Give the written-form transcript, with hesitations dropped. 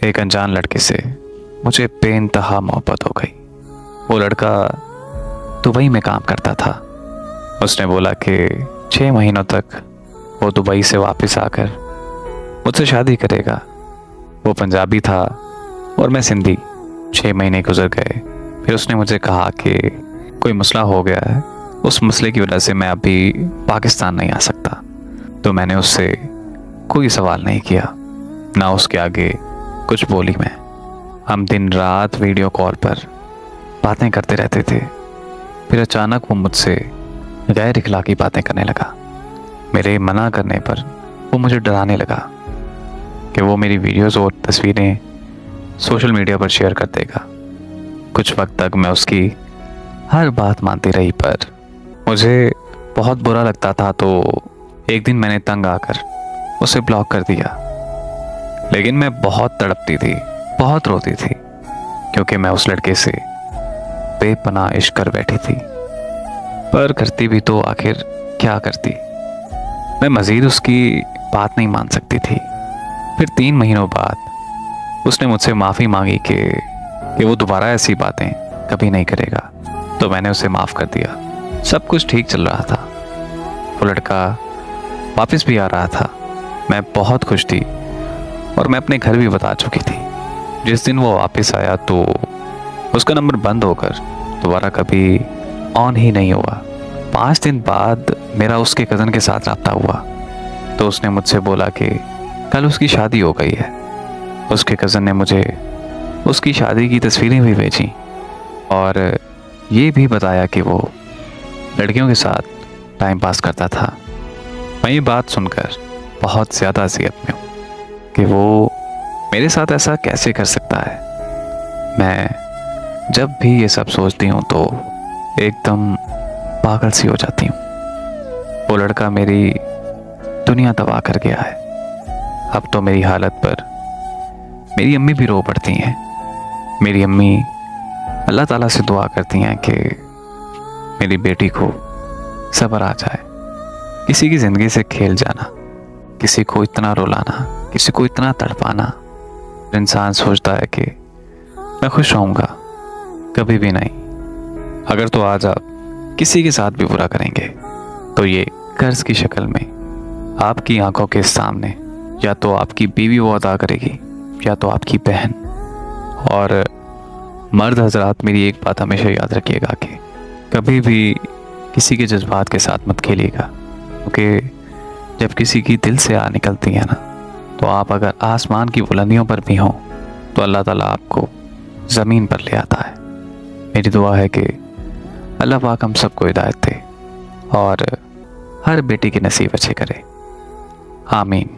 एक अनजान लड़के से मुझे बेइंतहा मोहब्बत हो गई। वो लड़का दुबई में काम करता था। उसने बोला कि 6 महीनों तक वो दुबई से वापस आकर मुझसे शादी करेगा। वो पंजाबी था और मैं सिंधी। 6 महीने गुजर गए, फिर उसने मुझे कहा कि कोई मसला हो गया है, उस मसले की वजह से मैं अभी पाकिस्तान नहीं आ सकता। तो मैंने उससे कोई सवाल नहीं किया, ना उसके आगे कुछ बोली मैं। हम दिन रात वीडियो कॉल पर बातें करते रहते थे। फिर अचानक वो मुझसे गैर इखलाकी बातें करने लगा। मेरे मना करने पर वो मुझे डराने लगा कि वो मेरी वीडियोस और तस्वीरें सोशल मीडिया पर शेयर कर देगा। कुछ वक्त तक मैं उसकी हर बात मानती रही, पर मुझे बहुत बुरा लगता था। तो एक दिन मैंने तंग आकर उसे ब्लॉक कर दिया। लेकिन मैं बहुत तड़पती थी, बहुत रोती थी, क्योंकि मैं उस लड़के से बेपनाह इश्क कर बैठी थी। पर करती भी तो आखिर क्या करती। मैं मज़ीद उसकी बात नहीं मान सकती थी। फिर 3 महीनों बाद उसने मुझसे माफ़ी मांगी कि वो दोबारा ऐसी बातें कभी नहीं करेगा। तो मैंने उसे माफ़ कर दिया। सब कुछ ठीक चल रहा था। वो लड़का वापस भी आ रहा था। मैं बहुत खुश थी और मैं अपने घर भी बता चुकी थी। जिस दिन वो वापस आया तो उसका नंबर बंद होकर दोबारा कभी ऑन ही नहीं हुआ। 5 दिन बाद मेरा उसके कज़न के साथ रब्ता हुआ तो उसने मुझसे बोला कि कल उसकी शादी हो गई है। उसके कज़न ने मुझे उसकी शादी की तस्वीरें भी भेजी और ये भी बताया कि वो लड़कियों के साथ टाइम पास करता था। मैं ये बात सुनकर बहुत ज़्यादा अज़ियत में हूँ कि वो मेरे साथ ऐसा कैसे कर सकता है। मैं जब भी ये सब सोचती हूँ तो एकदम पागल सी हो जाती हूँ। वो लड़का मेरी दुनिया तबाह कर गया है। अब तो मेरी हालत पर मेरी अम्मी भी रो पड़ती हैं। मेरी अम्मी अल्लाह ताला से दुआ करती हैं कि मेरी बेटी को सब्र आ जाए। किसी की ज़िंदगी से खेल जाना, किसी को इतना रुलाना, किसी को इतना तड़पाना, इंसान सोचता है कि मैं खुश रहूँगा, कभी भी नहीं। अगर तो आज आप किसी के साथ भी बुरा करेंगे तो ये कर्ज की शक्ल में आपकी आंखों के सामने या तो आपकी बीवी वो अदा करेगी या तो आपकी बहन। और मर्द हजरात, मेरी एक बात हमेशा याद रखिएगा कि कभी भी किसी के जज्बात के साथ मत खेलिएगा, क्योंकि जब किसी की दिल से आ निकलती है ना, तो आप अगर आसमान की बुलंदियों पर भी हों तो अल्लाह ताला आपको ज़मीन पर ले आता है। मेरी दुआ है कि अल्लाह पाक हम सबको हिदायत दे और हर बेटी के नसीब अच्छे करे। आमीन।